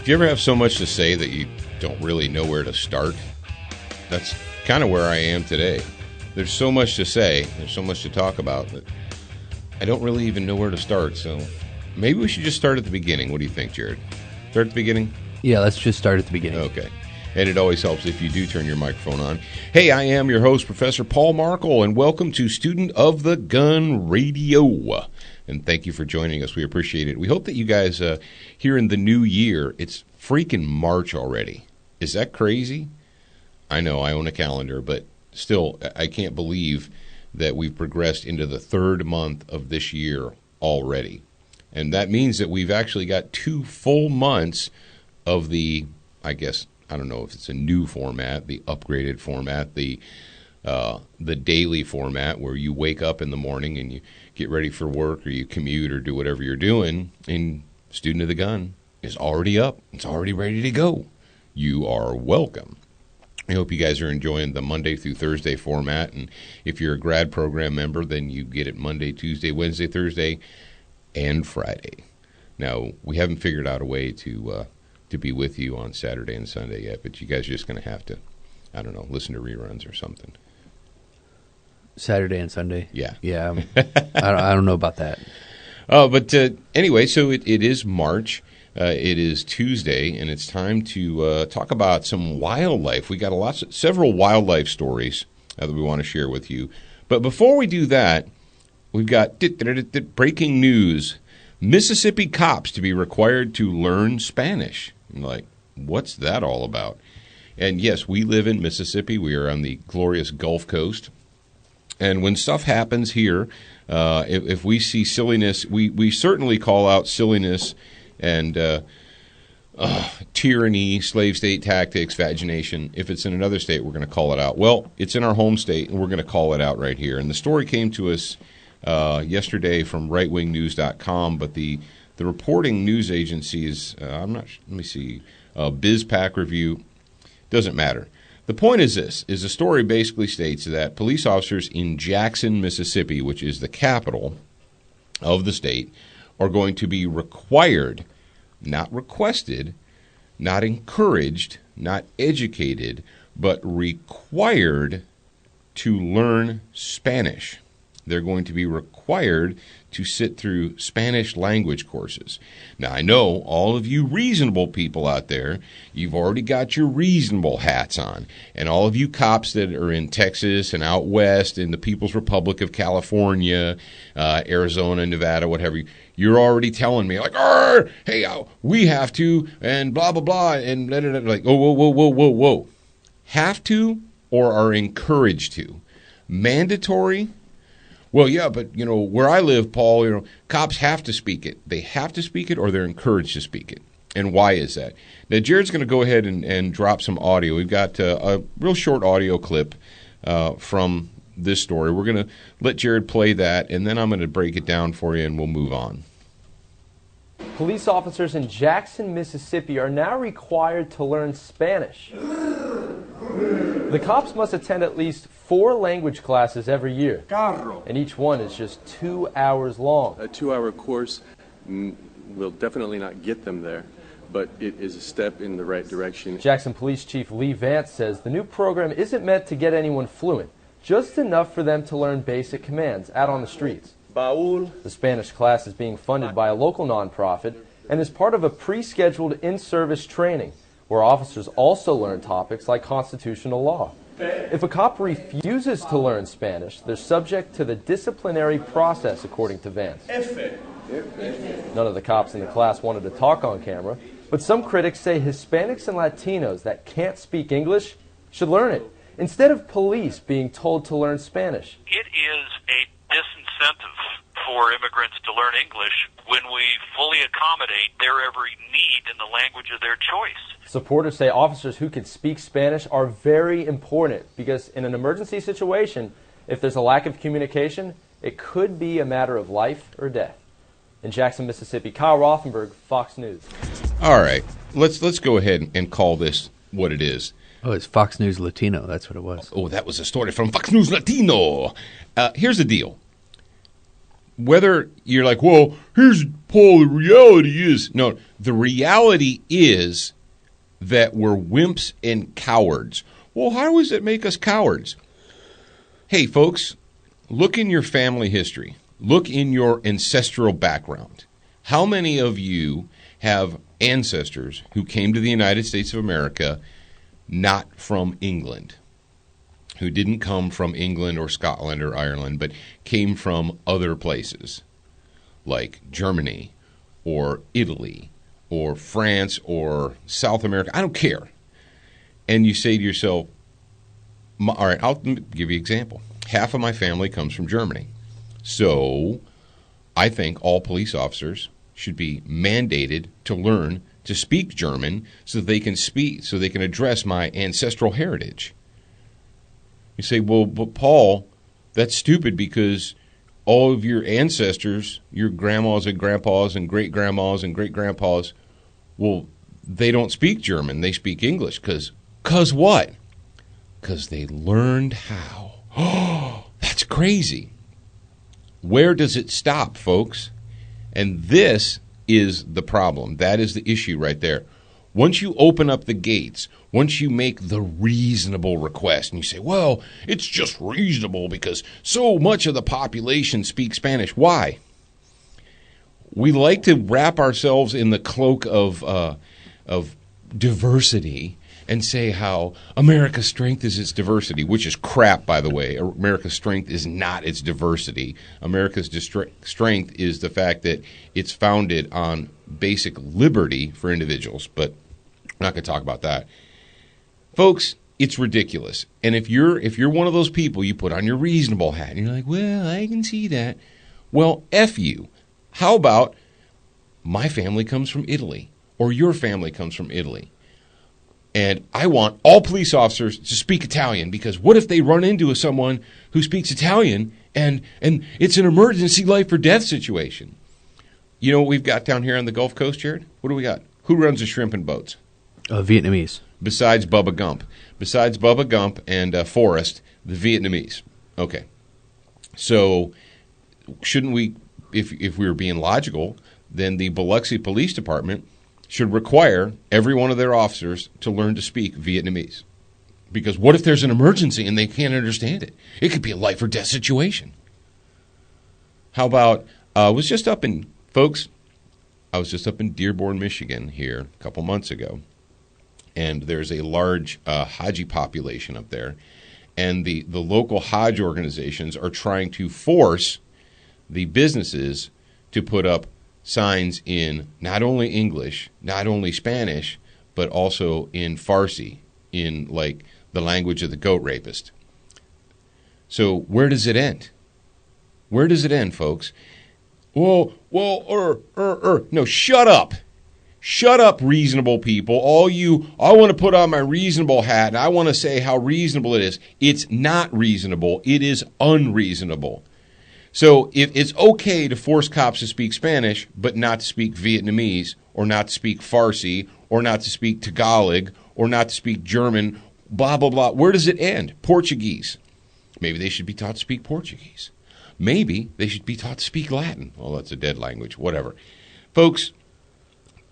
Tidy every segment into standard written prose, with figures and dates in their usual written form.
Do you ever have so much to say that you don't really know where to start? That's kind of where I am today. There's so much to say, there's so much to talk about that I don't really even know where to start. So maybe we should just start at the beginning. What do you think, Jared? Start at the beginning? Yeah, let's just start at the beginning. Okay. And it always helps if you do turn your microphone on. Hey, I am your host, Professor Paul Markle, and welcome to Student of the Gun Radio. And thank you for joining us. We appreciate it. We hope that you guys, here in the new year, it's freaking March already. Is that crazy? I know, I own a calendar, but still, I can't believe that we've progressed into the third month of this year already. And that means that we've actually got 2 full months of the, I guess, I don't know if it's a new format, the upgraded format, the daily format where you wake up in the morning and you get ready for work or you commute or do whatever you're doing, and Student of the Gun is already up. It's already ready to go. You are welcome. I hope you guys are enjoying the Monday through Thursday format, and if you're a grad program member, then you get it Monday, Tuesday, Wednesday, Thursday, and Friday. Now, we haven't figured out a way to be with you on Saturday and Sunday yet, but you guys are just going to have to, I don't know, listen to reruns or something. Saturday and Sunday? Yeah. Yeah. I don't know about that. But anyway, so it is March. It is Tuesday, and it's time to talk about some wildlife. We got several wildlife stories that we want to share with you. But before we do that, we've got breaking news. Mississippi cops to be required to learn Spanish. I'm like, what's that all about? And yes, we live in Mississippi. We are on the glorious Gulf Coast. And when stuff happens here, if we see silliness, we certainly call out silliness and tyranny, slave state tactics, vagination. If it's in another state, we're going to call it out. Well, it's in our home state, and we're going to call it out right here. And the story came to us yesterday from rightwingnews.com, but the reporting news agencies, let me see, BizPac Review, doesn't matter. The point is this, is the story basically states that police officers in Jackson, Mississippi, which is the capital of the state, are going to be required, not requested, not encouraged, not educated, but required to learn Spanish. They're going to be required to sit through Spanish language courses. Now, I know all of you reasonable people out there, you've already got your reasonable hats on. And all of you cops that are in Texas and out west in the People's Republic of California, Arizona, Nevada, whatever, you're already telling me, like, hey, we have to, and blah, blah, blah, and blah, blah, blah. Like, oh, whoa. Have to or are encouraged to? Mandatory? Well, yeah, but, where I live, Paul, cops have to speak it. They have to speak it or they're encouraged to speak it. And why is that? Now, Jared's going to go ahead and drop some audio. We've got a real short audio clip from this story. We're going to let Jared play that, and then I'm going to break it down for you, and we'll move on. Police officers in Jackson, Mississippi are now required to learn Spanish. The cops must attend at least 4 language classes every year, and each one is just 2 hours long. A 2-hour course will definitely not get them there, but it is a step in the right direction. Jackson Police Chief Lee Vance says the new program isn't meant to get anyone fluent, just enough for them to learn basic commands out on the streets. The Spanish class is being funded by a local nonprofit and is part of a pre-scheduled in-service training where officers also learn topics like constitutional law. If a cop refuses to learn Spanish, they're subject to the disciplinary process, according to Vance. None of the cops in the class wanted to talk on camera, but some critics say Hispanics and Latinos that can't speak English should learn it, instead of police being told to learn Spanish. It is a disincentive for immigrants to learn English when we fully accommodate their every need in the language of their choice. Supporters say officers who can speak Spanish are very important because in an emergency situation, if there's a lack of communication, it could be a matter of life or death. In Jackson, Mississippi, Kyle Rothenberg, Fox News. All right, let's go ahead and call this what it is. Oh, it's Fox News Latino. That's what it was. Oh, that was a story from Fox News Latino. Here's the deal. whether you're like, well, here's Paul, the reality is. No, the reality is that we're wimps and cowards. Well, how does it make us cowards? Hey, folks, look in your family history. Look in your ancestral background. How many of you have ancestors who came to the United States of America not from England, who didn't come from England or Scotland or Ireland, but came from other places like Germany or Italy or France or South America? I don't care. And you say to yourself, all right, I'll give you an example. Half of my family comes from Germany. So I think all police officers should be mandated to learn to speak German so that they can speak, so they can address my ancestral heritage. You say, well, but Paul, that's stupid because all of your ancestors, your grandmas and grandpas and great-grandmas and great-grandpas, well, they don't speak German. They speak English. Because what? Because they learned how. Oh, that's crazy. Where does it stop, folks? And this is the problem. That is the issue right there. Once you open up the gates, once you make the reasonable request, and you say, well, it's just reasonable because so much of the population speaks Spanish. Why? We like to wrap ourselves in the cloak of diversity and say how America's strength is its diversity, which is crap, by the way. America's strength is not its diversity. America's strength is the fact that it's founded on basic liberty for individuals, but I'm not going to talk about that. Folks, it's ridiculous. And if you're one of those people, you put on your reasonable hat, and you're like, well, I can see that. Well, F you. How about my family comes from Italy, or your family comes from Italy? And I want all police officers to speak Italian, because what if they run into someone who speaks Italian and it's an emergency life or death situation? You know what we've got down here on the Gulf Coast, Jared? What do we got? Who runs the shrimp and boats? Vietnamese. Besides Bubba Gump and Forrest, the Vietnamese. Okay. So shouldn't we, if we were being logical, then the Biloxi Police Department should require every one of their officers to learn to speak Vietnamese. Because what if there's an emergency and they can't understand it? It could be a life or death situation. How about, I was just up in Dearborn, Michigan here a couple months ago. And there's a large Haji population up there. And the local Hajj organizations are trying to force the businesses to put up signs in not only English, not only Spanish, but also in Farsi, in like the language of the goat rapist. So where does it end? Where does it end, folks? No, shut up. Shut up, reasonable people. I want to put on my reasonable hat, and I want to say how reasonable it is. It's not reasonable. It is unreasonable. So if it's okay to force cops to speak Spanish, but not to speak Vietnamese, or not to speak Farsi, or not to speak Tagalog, or not to speak German, blah, blah, blah, where does it end? Portuguese. Maybe they should be taught to speak Portuguese. Maybe they should be taught to speak Latin. Well, that's a dead language, whatever. Folks,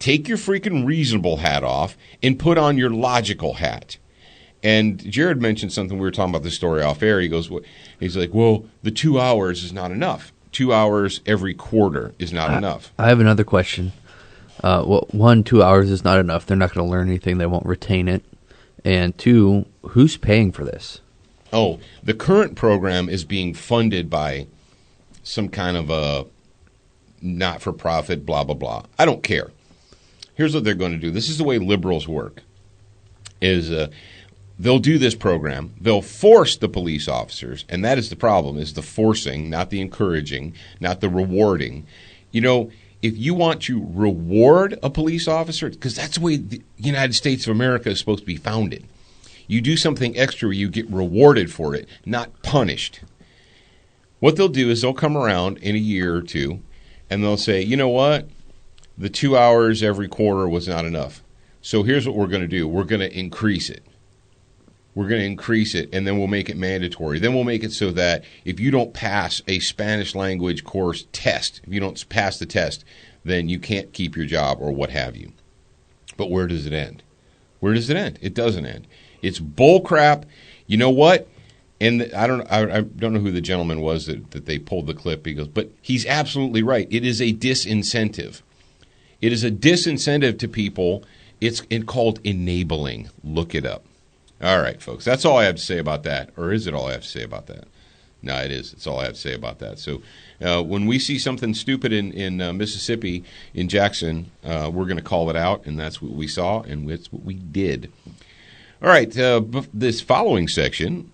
take your freaking reasonable hat off and put on your logical hat. And Jared mentioned something. We were talking about this story off air. He's like, well, the 2 hours is not enough. 2 hours every quarter is not enough. I have another question. 2 hours is not enough. They're not going to learn anything. They won't retain it. And 2, who's paying for this? Oh, the current program is being funded by some kind of a not-for-profit, blah, blah, blah. I don't care. Here's what they're going to do. This is the way liberals work. They'll do this program. They'll force the police officers, and that is the problem, is the forcing, not the encouraging, not the rewarding. You know, if you want to reward a police officer, because that's the way the United States of America is supposed to be founded. You do something extra, you get rewarded for it, not punished. What they'll do is they'll come around in a year or two, and they'll say, you know what? The 2 hours every quarter was not enough. So here's what we're going to do. We're going to increase it. We're going to increase it, and then we'll make it mandatory. Then we'll make it so that if you don't pass a Spanish language course test, if you don't pass the test, then you can't keep your job or what have you. But where does it end? Where does it end? It doesn't end. It's bull crap. You know what? And I don't know who the gentleman was that they pulled the clip. He goes, but he's absolutely right. It is a disincentive. It is a disincentive to people. It's called enabling. Look it up. All right, folks. That's all I have to say about that. Or is it all I have to say about that? No, it is. It's all I have to say about that. So when we see something stupid in Mississippi, in Jackson, we're going to call it out, and that's what we saw, and that's what we did. All right, the following segment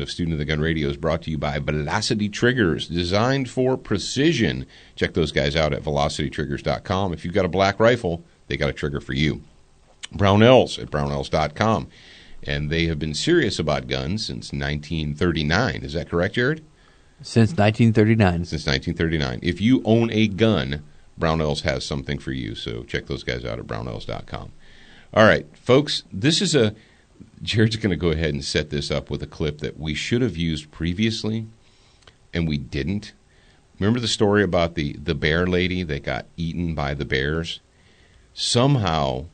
of Student of the Gun Radio is brought to you by Velocity Triggers, designed for precision. Check those guys out at velocitytriggers.com. If you've got a black rifle, they got a trigger for you. Brownells at brownells.com. And they have been serious about guns since 1939. Is that correct, Jared? Since 1939. Since 1939. If you own a gun, Brownells has something for you. So check those guys out at brownells.com. All right, folks, Jared's going to go ahead and set this up with a clip that we should have used previously, and we didn't. Remember the story about the bear lady that got eaten by the bears? Somehow,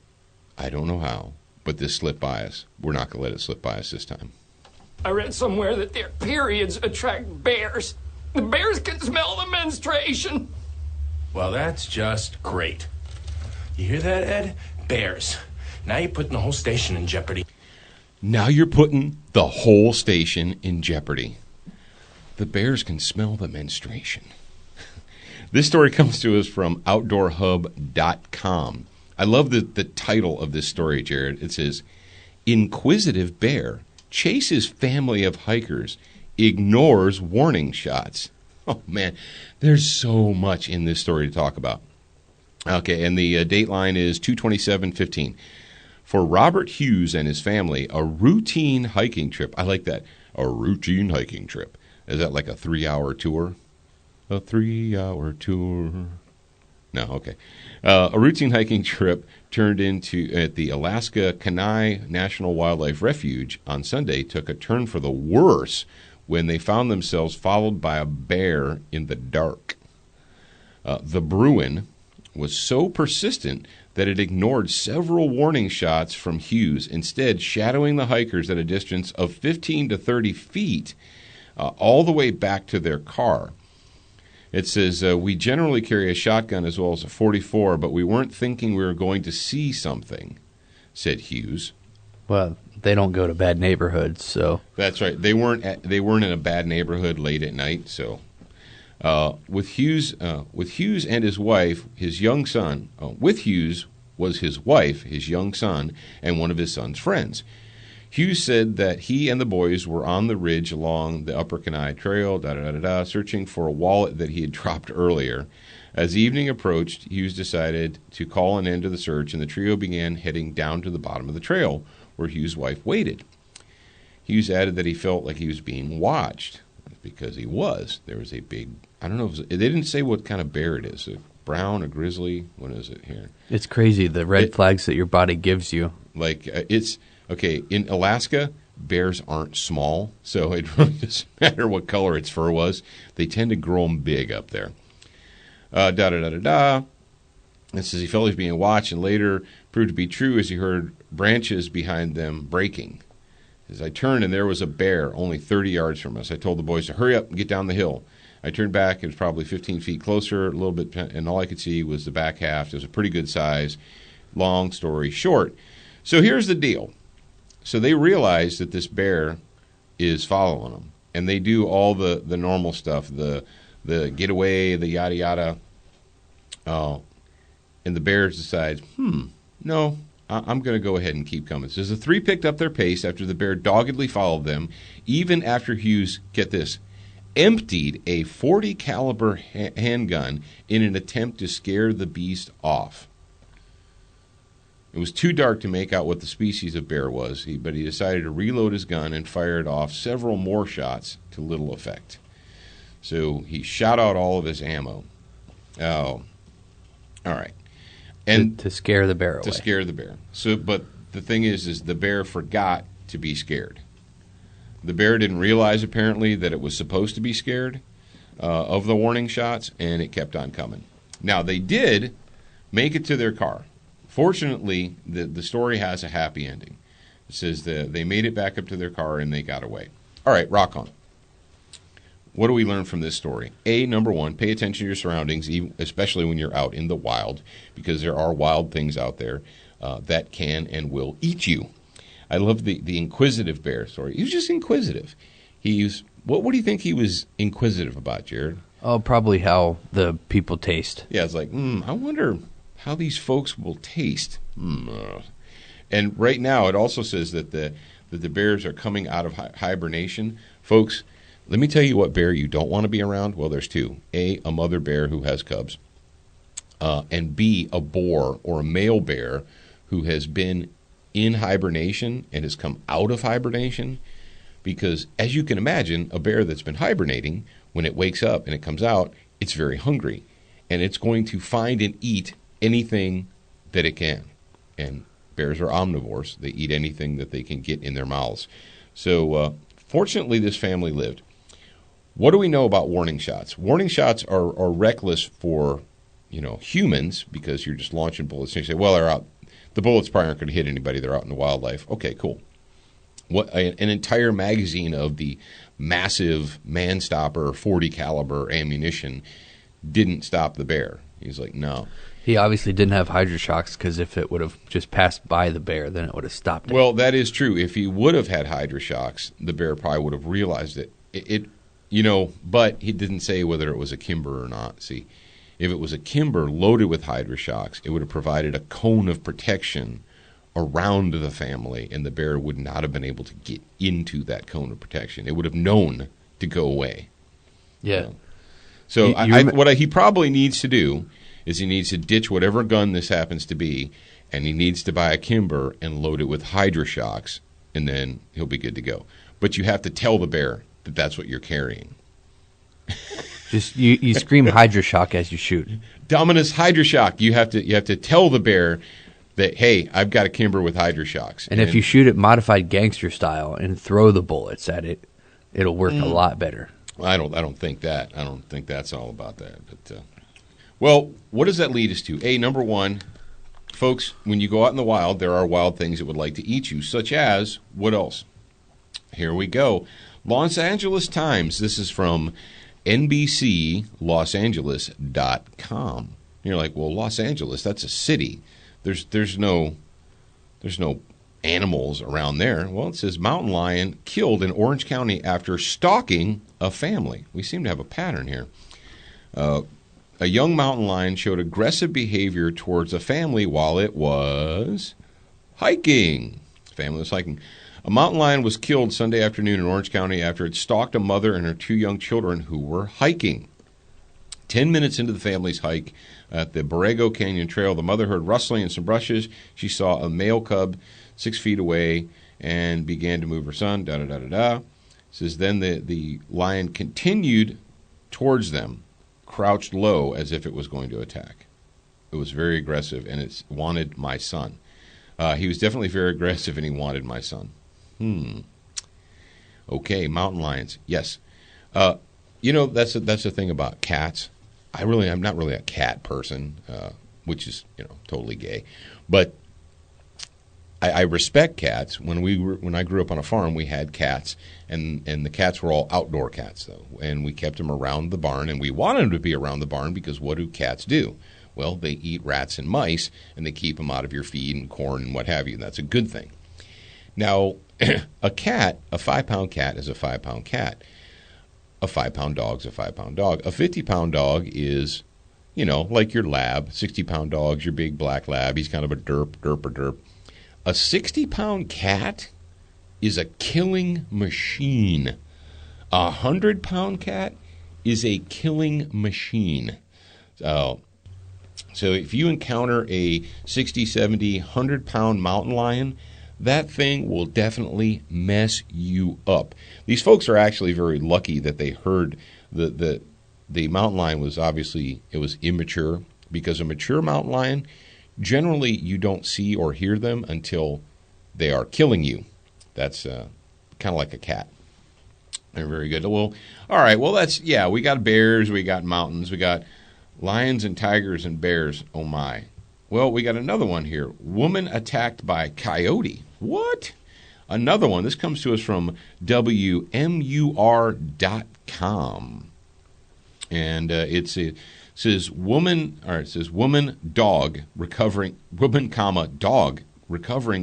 I don't know how, but this slipped by us. We're not going to let it slip by us this time. I read somewhere that their periods attract bears. The bears can smell the menstruation. Well, that's just great. You hear that, Ed? Bears. Now you're putting the whole station in jeopardy. Now you're putting the whole station in jeopardy. The bears can smell the menstruation. This story comes to us from OutdoorHub.com. I love the title of this story, Jared. It says, Inquisitive Bear Chases Family of Hikers, Ignores Warning Shots. Oh, man, there's so much in this story to talk about. Okay, and the date line is 2/27/15. For Robert Hughes and his family, a routine hiking trip. I like that. A routine hiking trip. Is that like a 3-hour tour? A 3-hour tour. No, okay. A routine hiking trip turned into at the Alaska Kenai National Wildlife Refuge on Sunday took a turn for the worse when they found themselves followed by a bear in the dark. The Bruin was so persistent that it ignored several warning shots from Hughes, instead shadowing the hikers at a distance of 15 to 30 feet all the way back to their car. It says, we generally carry a shotgun as well as a .44, but we weren't thinking we were going to see something, said Hughes. Well, they don't go to bad neighborhoods, so. That's right. They weren't in a bad neighborhood late at night, so. With Hughes and his wife, his young son. With Hughes was his wife, his young son, and one of his son's friends. Hughes said that he and the boys were on the ridge along the Upper Kenai Trail, searching for a wallet that he had dropped earlier. As evening approached, Hughes decided to call an end to the search, and the trio began heading down to the bottom of the trail, where Hughes' wife waited. Hughes added that he felt like he was being watched, because he was. There was a big, I don't know, they didn't say what kind of bear it is. A brown, a grizzly, what is it here? It's crazy, the red flags that your body gives you. Like, okay, in Alaska, bears aren't small, so it really doesn't matter what color its fur was. They tend to grow them big up there. It says he felt he was being watched, and later proved to be true as he heard branches behind them breaking. As I turned, and there was a bear only 30 yards from us. I told the boys to hurry up and get down the hill. I turned back. It was probably 15 feet closer, a little bit, and all I could see was the back half. It was a pretty good size. Long story short. So here's the deal. So they realize that this bear is following them, and they do all the normal stuff, the get away, the yada yada. And the bear decides, no, I'm going to go ahead and keep coming. It says the three picked up their pace after the bear doggedly followed them, even after Hughes, get this, emptied a .40 caliber handgun in an attempt to scare the beast off. It was too dark to make out what the species of bear was, but he decided to reload his gun and fired off several more shots to little effect. So he shot out all of his ammo. Oh, all right. And to scare the bear away. To scare the bear. So, but the thing is the bear forgot to be scared. The bear didn't realize, apparently, that it was supposed to be scared of the warning shots, and it kept on coming. Now, they did make it to their car. Fortunately, the story has a happy ending. It says that they made it back up to their car, and they got away. All right, rock on. What do we learn from this story? Number one, pay attention to your surroundings, especially when you're out in the wild, because there are wild things out there that can and will eat you. I love the inquisitive bear story. He was just inquisitive. What do you think he was inquisitive about, Jared? Oh, probably how the people taste. Yeah, it's like, I wonder how these folks will taste. And right now, it also says that the bears are coming out of hibernation. Folks, let me tell you what bear you don't want to be around. Well, there's two. A mother bear who has cubs. And B, a boar or a male bear who has been in hibernation and has come out of hibernation. Because, as you can imagine, a bear that's been hibernating, when it wakes up and it comes out, it's very hungry. And it's going to find and eat anything that it can. And bears are omnivores. They eat anything that they can get in their mouths. So, fortunately, this family lived. What do we know about warning shots? Warning shots are reckless for, humans, because you're just launching bullets. And you say, well, they're out. The bullets probably aren't going to hit anybody. They're out in the wildlife. Okay, cool. An entire magazine of the massive man-stopper 40 caliber ammunition didn't stop the bear. He's like, no. He obviously didn't have hydroshocks, because if it would have just passed by the bear, then it would have stopped it. Well, that is true. If he would have had hydroshocks, the bear probably would have realized it. But he didn't say whether it was a Kimber or not. See, if it was a Kimber loaded with hydroshocks, it would have provided a cone of protection around the family, and the bear would not have been able to get into that cone of protection. It would have known to go away. Yeah. So what he probably needs to do is he needs to ditch whatever gun this happens to be, and he needs to buy a Kimber and load it with hydroshocks, and then he'll be good to go. But you have to tell the bear that that's what you're carrying. Just you scream hydroshock as you shoot. Dominus hydroshock. You have to tell the bear that, hey, I've got a Kimber with hydroshocks. And if you shoot it modified gangster style and throw the bullets at it, it'll work a lot better. I don't think that. I don't think that's all about that. But well, what does that lead us to? Number one, folks, when you go out in the wild, there are wild things that would like to eat you, such as what else? Here we go. Los Angeles Times. This is from NBCLosAngeles.com. You're like, well, Los Angeles, that's a city. There's no animals around there. Well, it says mountain lion killed in Orange County after stalking a family. We seem to have a pattern here. A young mountain lion showed aggressive behavior towards a family while it was hiking. The family was hiking. A mountain lion was killed Sunday afternoon in Orange County after it stalked a mother and her two young children who were hiking. 10 minutes into the family's hike at the Borrego Canyon Trail, the mother heard rustling in some bushes. She saw a male cub 6 feet away and began to move her son. It says then the lion continued towards them, crouched low as if it was going to attack. It was very aggressive, and it wanted my son. He was definitely very aggressive, and he wanted my son. Okay, mountain lions. Yes. That's the thing about cats. I'm not really a cat person, which is totally gay, but I respect cats. When I grew up on a farm, we had cats, and the cats were all outdoor cats though, and we kept them around the barn, and we wanted them to be around the barn because what do cats do? Well, they eat rats and mice, and they keep them out of your feed and corn and what have you. And that's a good thing. Now, a 5-pound cat is a 5-pound cat. A 5-pound dog's a 5-pound dog. A 50-pound dog is, like your lab. 60-pound dog's your big black lab. He's kind of a derp. A 60-pound cat is a killing machine. A 100-pound cat is a killing machine. So if you encounter a 60, 70, 100-pound mountain lion, that thing will definitely mess you up. These folks are actually very lucky that they heard the mountain lion was obviously, it was immature, because a mature mountain lion, generally you don't see or hear them until they are killing you. That's kind of like a cat. They're very good. Well, all right. Well, we got bears, we got mountains, we got lions and tigers and bears. Oh, my. Well, we got another one here. Woman attacked by coyote. What? Another one. This comes to us from WMUR.com. And it says woman dog recovering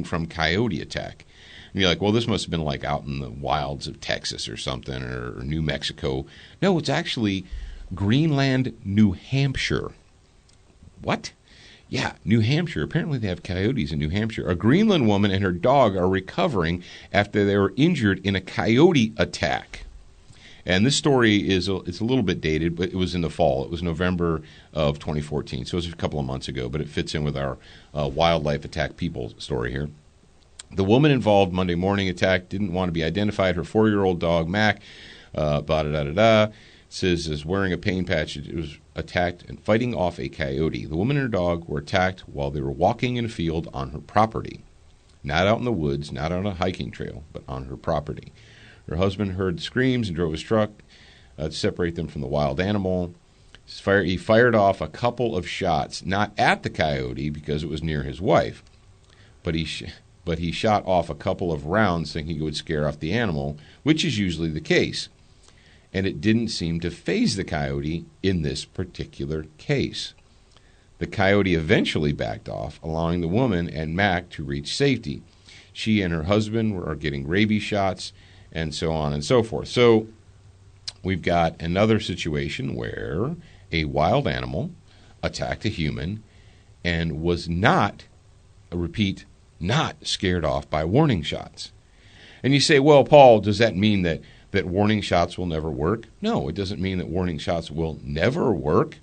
from coyote attack. And you're like, well, this must have been like out in the wilds of Texas or something, or New Mexico. No, it's actually Greenland, New Hampshire. What? Yeah, New Hampshire. Apparently they have coyotes in New Hampshire. A Greenland woman and her dog are recovering after they were injured in a coyote attack. And this story it's a little bit dated, but it was in the fall. It was November of 2014, so it was a couple of months ago, but it fits in with our wildlife attack people story here. The woman involved Monday morning attack didn't want to be identified. Her 4-year-old dog, Mac, says is wearing a pain patch. It was attacked and fighting off a coyote. The woman and her dog were attacked while they were walking in a field on her property. Not out in the woods, not on a hiking trail, but on her property. Her husband heard screams and drove his truck to separate them from the wild animal. He fired off a couple of shots, not at the coyote because it was near his wife, but he shot off a couple of rounds thinking it would scare off the animal, which is usually the case. And it didn't seem to faze the coyote in this particular case. The coyote eventually backed off, allowing the woman and Mac to reach safety. She and her husband are getting rabies shots, and so on and so forth. So we've got another situation where a wild animal attacked a human and was not scared off by warning shots. And you say, well, Paul, does that mean that warning shots will never work? No, it doesn't mean that warning shots will never work.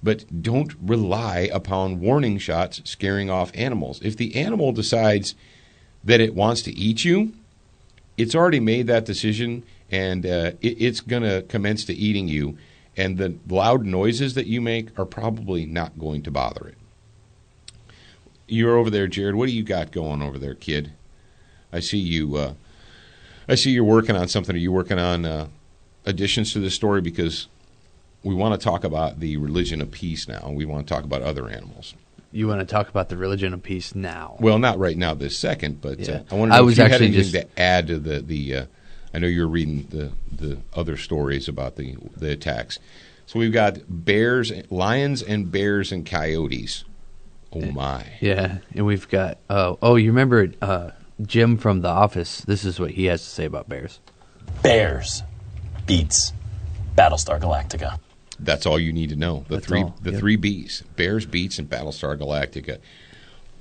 But don't rely upon warning shots scaring off animals. If the animal decides that it wants to eat you, it's already made that decision, and it's going to commence to eating you. And the loud noises that you make are probably not going to bother it. You're over there, Jared. What do you got going over there, kid? I see you. I see you're working on something. Are you working on additions to this story? Because we want to talk about the religion of peace now. We want to talk about other animals. You want to talk about the religion of peace now? Well, not right now, this second, but yeah. I want to know if you had anything to add to the I know you're reading the other stories about the attacks. So we've got lions and bears and coyotes. Oh, my. Yeah, and we've got, you remember Jim from The Office? This is what he has to say about bears. Bears beats Battlestar Galactica. That's all you need to know. The three B's. Bears, beats, and Battlestar Galactica.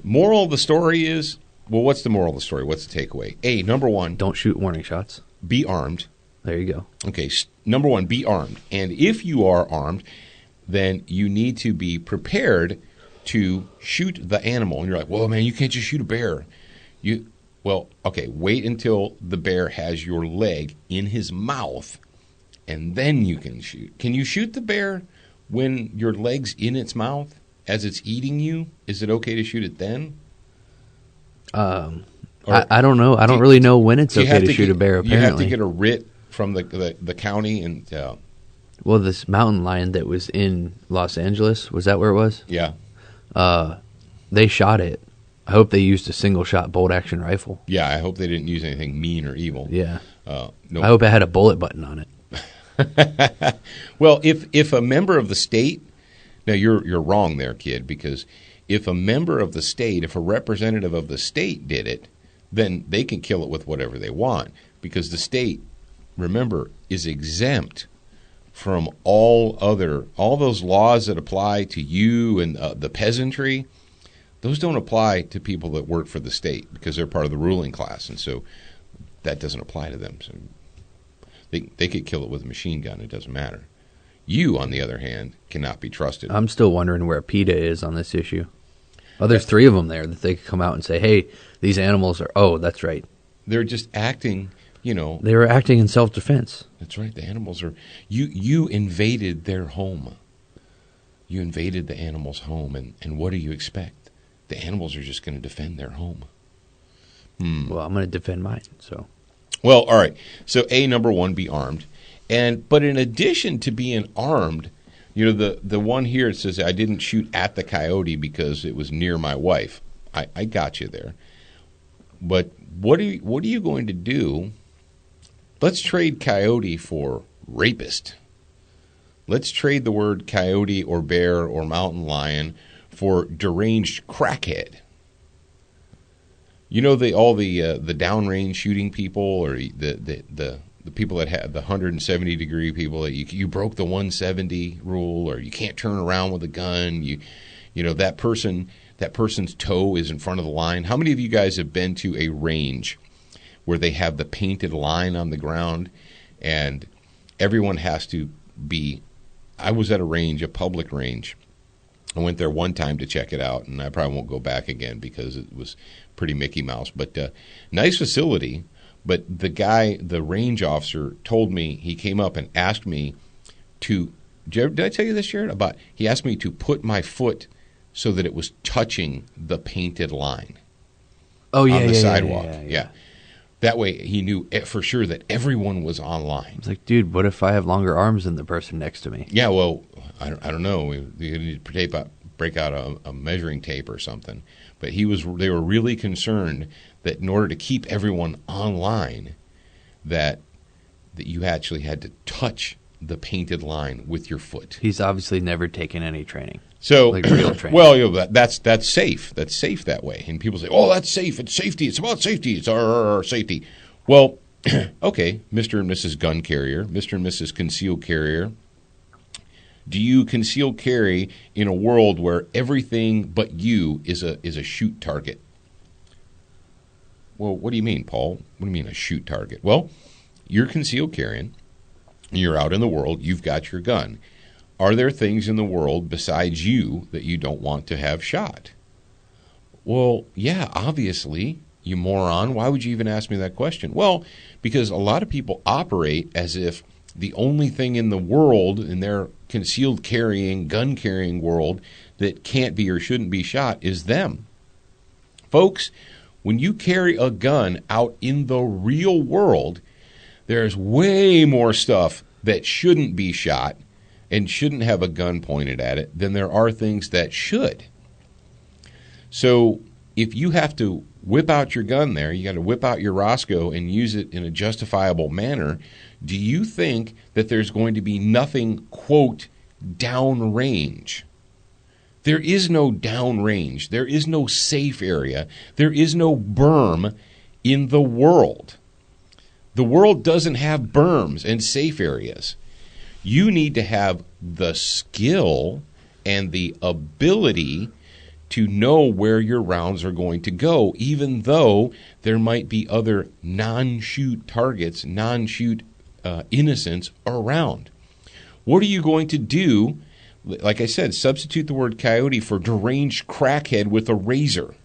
Moral of the story is, well, what's the moral of the story? What's the takeaway? Number one. Don't shoot warning shots. Be armed. There you go. Okay, number one, be armed. And if you are armed, then you need to be prepared to shoot the animal. And you're like, well, man, you can't just shoot a bear. Wait until the bear has your leg in his mouth, and then you can shoot. Can you shoot the bear when your leg's in its mouth as it's eating you? Is it okay to shoot it then? I don't know. I don't really know when it's okay to shoot a bear, apparently. You have to get a writ from the county. And well, this mountain lion that was in Los Angeles, was that where it was? Yeah. They shot it. I hope they used a single-shot bolt-action rifle. Yeah, I hope they didn't use anything mean or evil. Yeah. No. I hope it had a bullet button on it. Well, if a member of the state, now you're wrong there, kid, because if a member of the state, if a representative of the state did it, then they can kill it with whatever they want, because the state, remember, is exempt from all those laws that apply to you and the peasantry. Those don't apply to people that work for the state because they're part of the ruling class, and so that doesn't apply to them. So they could kill it with a machine gun. It doesn't matter. You, on the other hand, cannot be trusted. I'm still wondering where PETA is on this issue. Oh, there's 3 of them there that they could come out and say, hey, these animals are, that's right. They're just acting, They were acting in self-defense. That's right. The animals are, you invaded their home. You invaded the animal's home, and what do you expect? The animals are just going to defend their home. Well, I'm going to defend mine. So, Well, all right. So, number one, be armed. But in addition to being armed, the one here, it says, I didn't shoot at the coyote because it was near my wife. I got you there. But what are you going to do? Let's trade coyote for rapist. Let's trade the word coyote or bear or mountain lion for deranged crackhead. All the downrange shooting people, or the people that have the 170-degree people that you broke the 170 rule, or you can't turn around with a gun. That person's toe is in front of the line. How many of you guys have been to a range where they have the painted line on the ground, and everyone has to be? I was at a public range. I went there one time to check it out, and I probably won't go back again because it was pretty Mickey Mouse. But nice facility. But the range officer told me, he came up and asked me to, did I tell you this, Jared? He asked me to put my foot so that it was touching the painted line on the sidewalk. Yeah. That way he knew for sure that everyone was online. I was like, dude, what if I have longer arms than the person next to me? Yeah, well, I don't know. You need to break out a measuring tape or something. But they were really concerned that in order to keep everyone online, that you actually had to touch the painted line with your foot. He's obviously never taken any training. So, like real training. Well, that's safe. That's safe that way. And people say, "Oh, that's safe. It's safety. It's about safety. It's our safety." Well, okay, Mr. and Mrs. Gun Carrier, Mr. and Mrs. Concealed Carrier. Do you conceal carry in a world where everything but you is a shoot target? Well, what do you mean, Paul? What do you mean a shoot target? Well, you're concealed carrying. You're out in the world. You've got your gun. Are there things in the world besides you that you don't want to have shot? Well, yeah, obviously, you moron. Why would you even ask me that question? Well, because a lot of people operate as if the only thing in the world, in their concealed carrying, gun carrying world, that can't be or shouldn't be shot is them. Folks, when you carry a gun out in the real world, there's way more stuff that shouldn't be shot and shouldn't have a gun pointed at it than there are things that should. So if you have to whip out your gun there, you got to whip out your Roscoe and use it in a justifiable manner, do you think that there's going to be nothing, quote, downrange? There is no downrange. There is no safe area. There is no berm in the world. The world doesn't have berms and safe areas. You need to have the skill and the ability to know where your rounds are going to go, even though there might be other non-shoot targets, non-shoot innocents around. What are you going to do? Like I said, substitute the word coyote for deranged crackhead with a razor.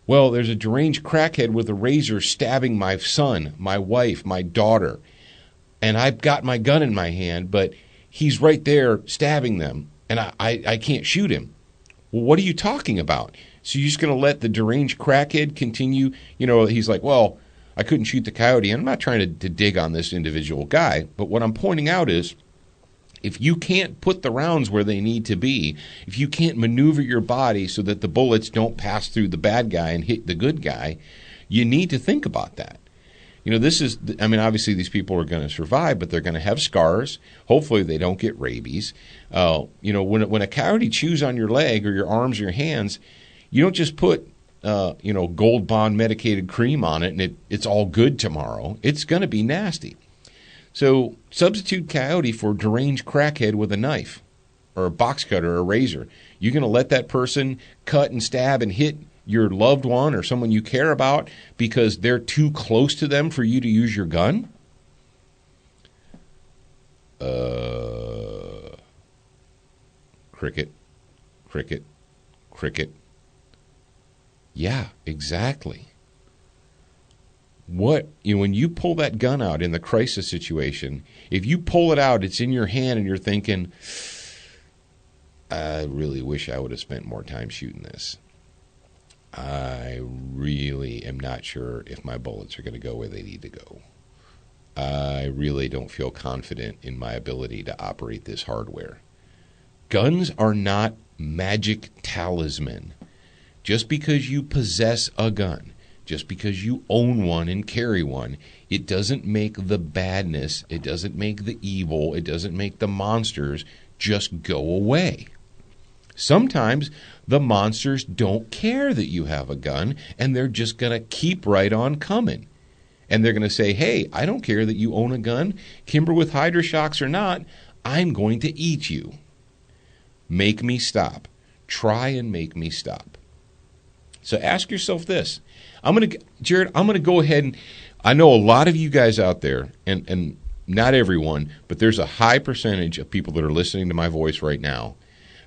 Well, there's a deranged crackhead with a razor stabbing my son, my wife, my daughter. And I've got my gun in my hand, but he's right there stabbing them, and I can't shoot him. Well, what are you talking about? So you're just going to let the deranged crackhead continue? He's like, well, I couldn't shoot the coyote. And I'm not trying to dig on this individual guy, but what I'm pointing out is if you can't put the rounds where they need to be, if you can't maneuver your body so that the bullets don't pass through the bad guy and hit the good guy, you need to think about that. Obviously these people are going to survive, but they're going to have scars. Hopefully they don't get rabies. When a coyote chews on your leg or your arms or your hands, you don't just put, Gold Bond medicated cream on it and it's all good tomorrow. It's going to be nasty. So substitute coyote for deranged crackhead with a knife or a box cutter or a razor. You're going to let that person cut and stab and hit your loved one or someone you care about because they're too close to them for you to use your gun? Cricket, cricket, cricket. Yeah, exactly. When you pull that gun out in the crisis situation, if you pull it out, it's in your hand and you're thinking, I really wish I would have spent more time shooting this. I really am not sure if my bullets are going to go where they need to go. I really don't feel confident in my ability to operate this hardware. Guns are not magic talisman. Just because you possess a gun, just because you own one and carry one, it doesn't make the badness, it doesn't make the evil, it doesn't make the monsters just go away. Sometimes the monsters don't care that you have a gun, and they're just going to keep right on coming. And they're going to say, hey, I don't care that you own a gun, Kimber with HydroShocks or not, I'm going to eat you. Make me stop. Try and make me stop. So ask yourself this. Jared, I'm going to go ahead and, I know a lot of you guys out there, and not everyone, but there's a high percentage of people that are listening to my voice right now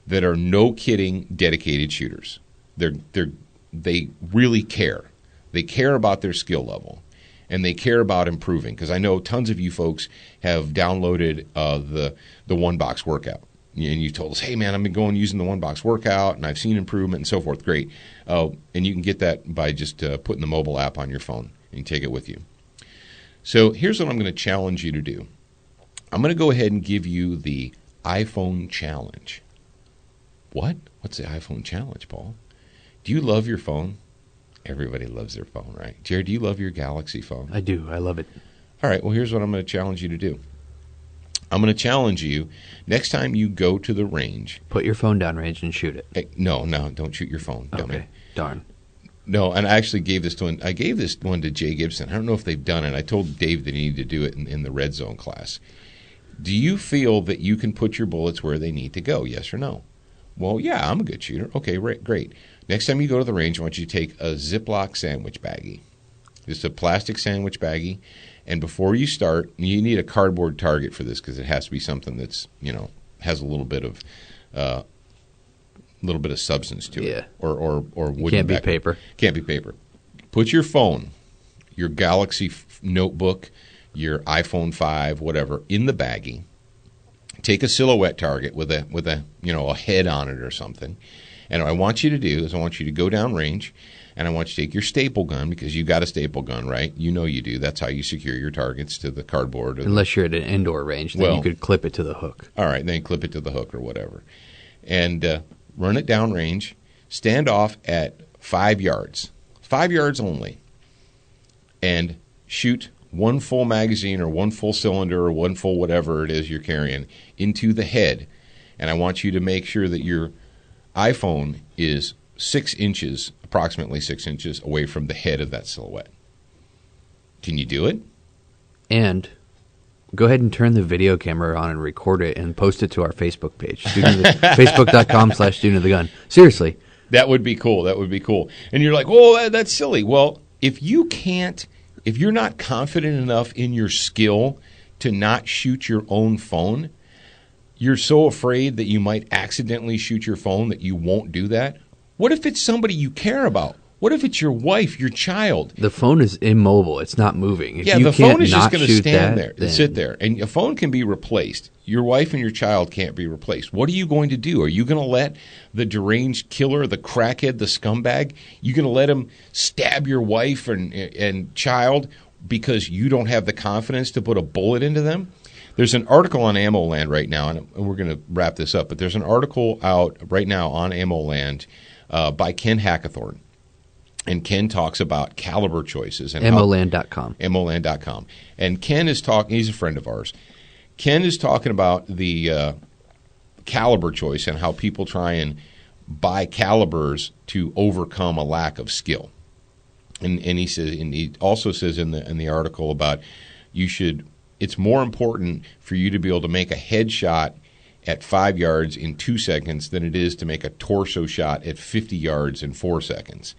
that are no kidding dedicated shooters. They really care. They care about their skill level, and they care about improving. Because I know tons of you folks have downloaded the One Box workout, and you told us, hey man, I've been going using the One Box workout, and I've seen improvement and so forth. Great, and you can get that by just putting the mobile app on your phone and you take it with you. So here's what I'm going to challenge you to do. I'm going to go ahead and give you the iPhone challenge. What? What's the iPhone challenge, Paul? Do you love your phone? Everybody loves their phone, right? Jared, do you love your Galaxy phone? I do. I love it. All right, well, here's what I'm going to challenge you to do. I'm going to challenge you, next time you go to the range. Put your phone down range and shoot it. Hey, no, don't shoot your phone. Okay, darn. No, and I actually gave this one to Jay Gibson. I don't know if they've done it. I told Dave that he needed to do it in the Red Zone class. Do you feel that you can put your bullets where they need to go, yes or no? Well, yeah, I'm a good shooter. Okay, great. Next time you go to the range, I want you to take a Ziploc sandwich baggie. Just a plastic sandwich baggie. And before you start, you need a cardboard target for this because it has to be something that's, has a little bit of substance to it. Yeah. Or wooden. Can't be paper. Can't be paper. Put your phone, your Galaxy notebook, your iPhone 5, whatever, in the baggie. Take a silhouette target with a head on it or something. And what I want you to do is I want you to go down range, and I want you to take your staple gun, because you got a staple gun, right? You know you do. That's how you secure your targets to the cardboard. Unless you're at an indoor range, then you could clip it to the hook. All right, then clip it to the hook or whatever. And run it down range. Stand off at 5 yards. 5 yards only. And shoot one full magazine or one full cylinder or one full whatever it is you're carrying into the head. And I want you to make sure that your iPhone is approximately 6 inches away from the head of that silhouette. Can you do it? And go ahead and turn the video camera on and record it and post it to our Facebook page. Facebook.com/Student of the Gun. Seriously. That would be cool. And you're like, oh, that's silly. Well, if you're not confident enough in your skill to not shoot your own phone, you're so afraid that you might accidentally shoot your phone that you won't do that. What if it's somebody you care about? What if it's your wife, your child? The phone is immobile. It's not moving. If the phone is just going to stand there and sit there. And a phone can be replaced. Your wife and your child can't be replaced. What are you going to do? Are you going to let the deranged killer, the crackhead, the scumbag, you going to let him stab your wife and child because you don't have the confidence to put a bullet into them? There's an article on AmmoLand right now, and we're going to wrap this up, but there's an article out right now on AmmoLand by Ken Hackathorn. And Ken talks about caliber choices. And AmmoLand.com. AmmoLand.com. And Ken is talking, he's a friend of ours. Ken is talking about the caliber choice and how people try and buy calibers to overcome a lack of skill. And he says, and he also says in the article about it's more important for you to be able to make a headshot at 5 yards in 2 seconds than it is to make a torso shot at 50 yards in 4 seconds.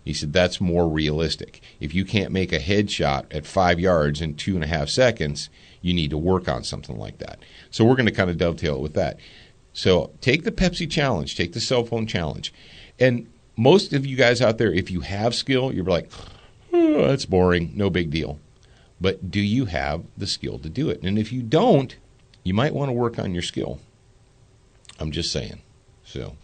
He said that's more realistic. If you can't make a headshot at 5 yards in 2.5 seconds, you need to work on something like that. So we're going to kind of dovetail it with that. So take the Pepsi challenge, take the cell phone challenge. And most of you guys out there, if you have skill, you're like, oh, that's boring, no big deal. But do you have the skill to do it? And if you don't, you might want to work on your skill. I'm just saying. So,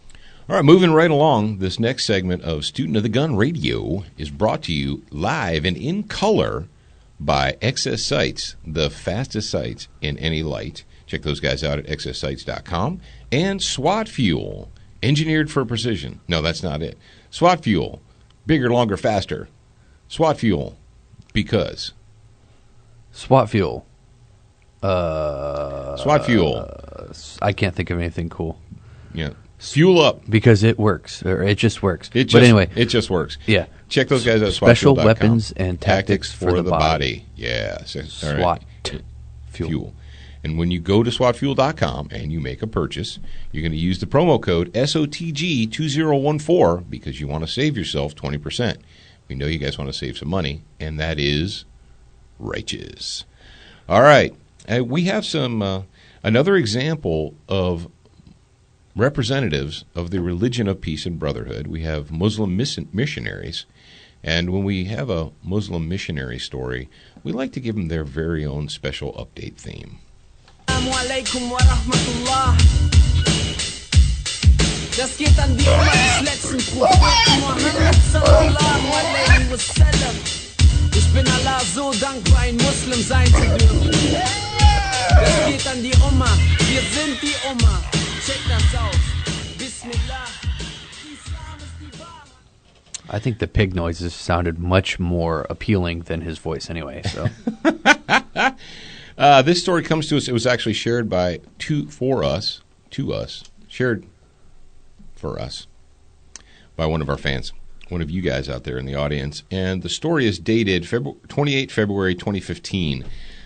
All right, moving right along, this next segment of Student of the Gun Radio is brought to you live and in color by XS Sights, the fastest sights in any light. Check those guys out at xssights.com. And SWAT Fuel, engineered for precision. No, that's not it. SWAT Fuel, bigger, longer, faster. SWAT Fuel, because. SWAT Fuel. SWAT Fuel. I can't think of anything cool. Yeah. Fuel up. Because it works, or it just works. But anyway. It just works. Yeah. Check those guys out. Special SWATfuel.com. weapons and tactics for the body. Yeah. So, all SWAT right. Fuel. And when you go to SWATfuel.com and you make a purchase, you're going to use the promo code SOTG2014 because you want to save yourself 20%. We know you guys want to save some money, and that is righteous. All right. We have some another example of representatives of the religion of peace and brotherhood. We have Muslim missionaries, and when we have a Muslim missionary story, we like to give them their very own special update theme. Assalamualaikum warahmatullah. Das geht an die Umma des letzten Propheten Muhammad sallallahu alaihi wasallam. Ich bin Allah so dankbar, ein Muslim sein zu dürfen. Das geht an die Umma, wir sind die Umma. Check das aus. Bismillah. Islam ist die Wahrheit. I think the pig noises sounded much more appealing than his voice anyway. So this story comes to us. It was actually shared by shared for us by one of our fans, one of you guys out there in the audience. And the story is dated 28 February 2015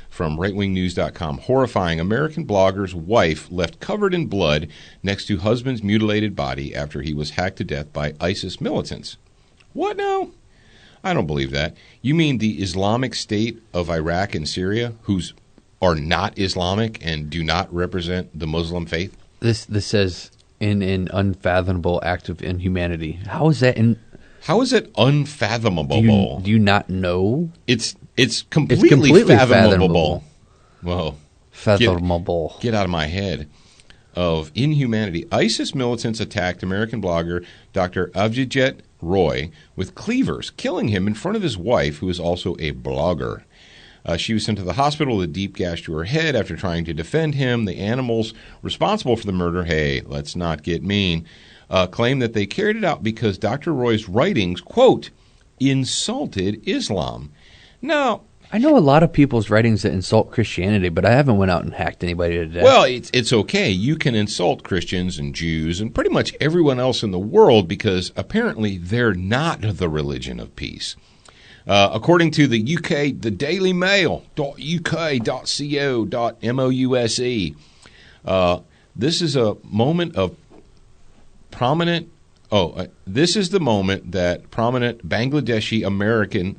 from rightwingnews.com. Horrifying. American blogger's wife left covered in blood next to husband's mutilated body after he was hacked to death by ISIS militants. What now? I don't believe that. You mean the Islamic State of Iraq and Syria, who's are not Islamic and do not represent the Muslim faith? this says in an unfathomable act of inhumanity. How is that in? How is it unfathomable? Do you not know? It's completely fathomable. Well, fathomable. Get out of my head. Of inhumanity. ISIS militants attacked American blogger Dr. Avjit Roy with cleavers, killing him in front of his wife, who is also a blogger. She was sent to the hospital with a deep gash to her head after trying to defend him. The animals responsible for the murder, hey, let's not get mean, claim that they carried it out because Dr. Roy's writings, quote, insulted Islam. Now, I know a lot of people's writings that insult Christianity, but I haven't went out and hacked anybody to death. Well, it's okay. You can insult Christians and Jews and pretty much everyone else in the world because apparently they're not the religion of peace. According to the UK, the Daily Mail.uk.co.mouse, this is a moment of prominent. This is the moment that prominent Bangladeshi American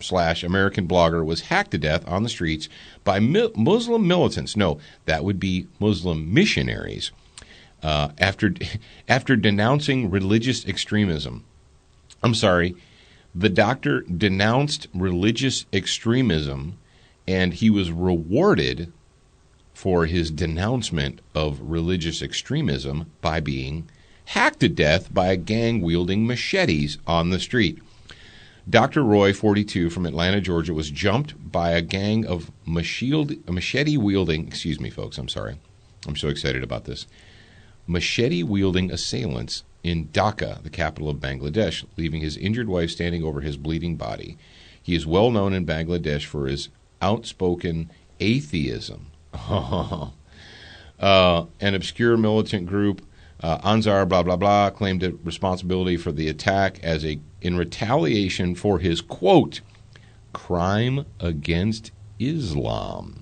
blogger was hacked to death on the streets by Muslim militants. No, that would be Muslim missionaries. After denouncing religious extremism. I'm sorry. The doctor denounced religious extremism, and he was rewarded for his denouncement of religious extremism by being hacked to death by a gang wielding machetes on the street. Dr. Roy, 42, from Atlanta, Georgia, was jumped by a gang of machete-wielding, excuse me, folks, I'm sorry. I'm so excited about this. Machete-wielding assailants in Dhaka, the capital of Bangladesh, leaving his injured wife standing over his bleeding body. He is well known in Bangladesh for his outspoken atheism. An obscure militant group, Ansar blah blah blah, claimed responsibility for the attack in retaliation for his, quote, crime against Islam.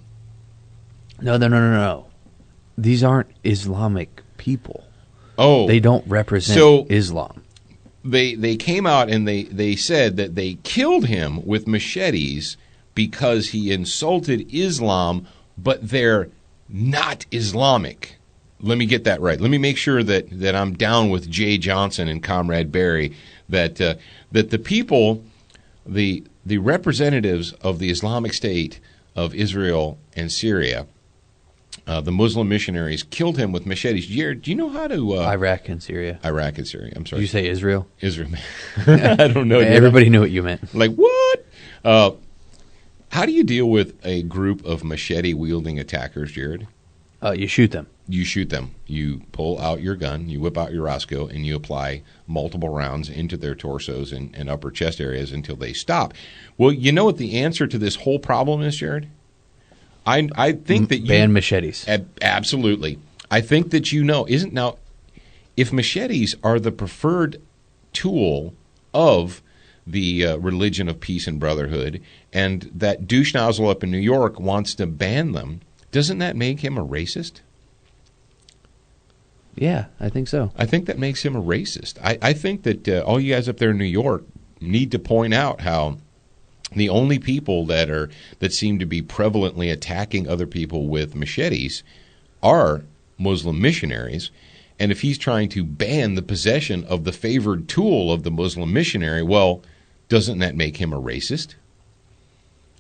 No. These aren't Islamic people. Oh, they don't represent Islam. They came out and they said that they killed him with machetes because he insulted Islam, but they're not Islamic. Let me get that right. Let me make sure that I'm down with Jay Johnson and Comrade Barry, that the people, the representatives of the Islamic State of Israel and Syria, the Muslim missionaries killed him with machetes. Jared, do you know how to... Iraq and Syria. Iraq and Syria. I'm sorry. Did you say Israel? Israel. I don't know. Everybody knew what you meant. Like, what? How do you deal with a group of machete-wielding attackers, Jared? You shoot them. You shoot them. You pull out your gun, you whip out your Roscoe, and you apply multiple rounds into their torsos and upper chest areas until they stop. Well, you know what the answer to this whole problem is, Jared? I think that you... Ban machetes. Absolutely. I think that you know. Now, if machetes are the preferred tool of the religion of peace and brotherhood, and that douche nozzle up in New York wants to ban them, doesn't that make him a racist? Yeah, I think so. I think that makes him a racist. I think that all you guys up there in New York need to point out how the only people that seem to be prevalently attacking other people with machetes are Muslim missionaries. And if he's trying to ban the possession of the favored tool of the Muslim missionary, well, doesn't that make him a racist?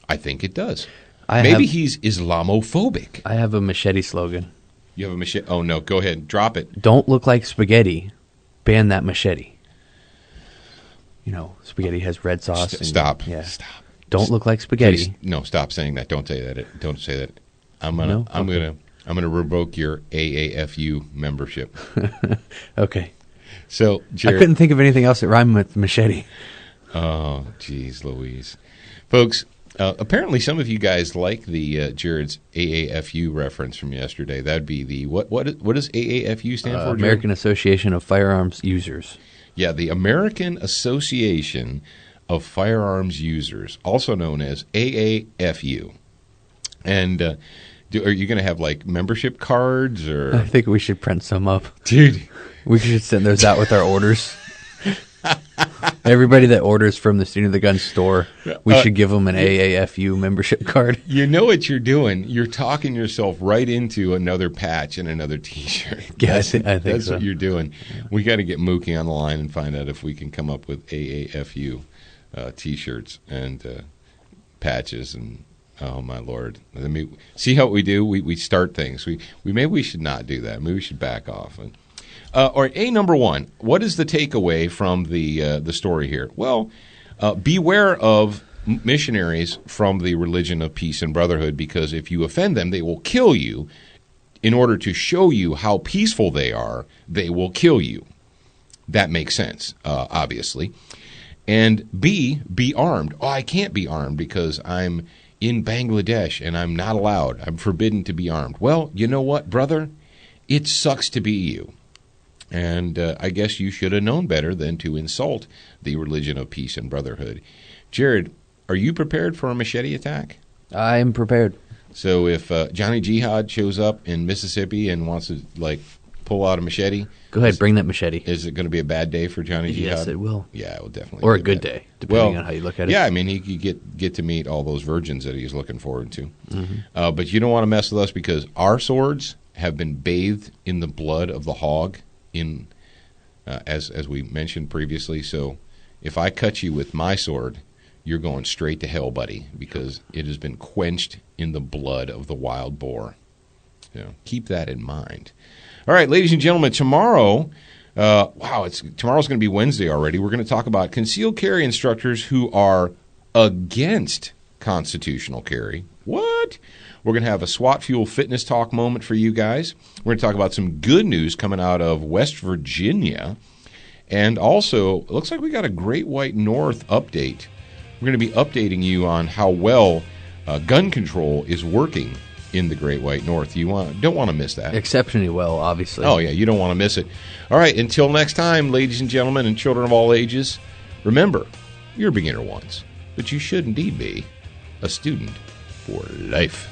I think it does. Maybe he's Islamophobic. I have a machete slogan. You have a machete? Oh, no. Go ahead. Drop it. Don't look like spaghetti. Ban that machete. You know, spaghetti has red sauce. Stop. Yeah. Stop. Don't look like spaghetti. Please, no, stop saying that. Don't say that. Don't say that. I'm gonna revoke your AAFU membership. Okay. So, Jared, I couldn't think of anything else that rhymed with machete. Oh, geez, Louise, folks. Apparently, some of you guys like the Jared's AAFU reference from yesterday. That'd be the what does AAFU stand for? Jared? American Association of Firearms Users. Yeah, the American Association of Firearms Users, also known as AAFU. And are you going to have like membership cards or? I think we should print some up, dude. We should send those out with our orders. Everybody that orders from the Student of the Gun store, we should give them an AAFU membership card. You know what you're doing? You're talking yourself right into another patch and another T-shirt. Yeah, I think that's so. What you're doing. We got to get Mookie on the line and find out if we can come up with AAFU T-shirts and patches. And oh my Lord, I mean, see how we do? We start things. We maybe we should not do that. Maybe we should back off. All right, number one, what is the takeaway from the story here? Well, beware of missionaries from the religion of peace and brotherhood, because if you offend them, they will kill you. In order to show you how peaceful they are, they will kill you. That makes sense, obviously. And B, be armed. Oh, I can't be armed because I'm in Bangladesh and I'm not allowed. I'm forbidden to be armed. Well, you know what, brother? It sucks to be you. And I guess you should have known better than to insult the religion of peace and brotherhood. Jared, are you prepared for a machete attack? I'm prepared. So if Johnny Jihad shows up in Mississippi and wants to, like, pull out a machete... Go ahead, bring that machete. Is it going to be a bad day for Johnny Jihad? Yes, it will. Yeah, it will definitely Or be a good day, depending on how you look at it. Yeah, I mean, he could get to meet all those virgins that he's looking forward to. Mm-hmm. But you don't want to mess with us because our swords have been bathed in the blood of the hog, as we mentioned previously. So if I cut you with my sword, you're going straight to hell, buddy, because it has been quenched in the blood of the wild boar. Keep that in mind. All right, ladies and gentlemen, tomorrow, tomorrow's going to be Wednesday already. We're going to talk about concealed carry instructors who are against constitutional carry. What? We're going to have a SWAT Fuel fitness talk moment for you guys. We're going to talk about some good news coming out of West Virginia. And also, it looks like we got a Great White North update. We're going to be updating you on how well gun control is working in the Great White North. You don't want to miss that. Exceptionally well, obviously. Oh, yeah, you don't want to miss it. All right, until next time, ladies and gentlemen and children of all ages, remember, you're a beginner once, but you should indeed be a student for life.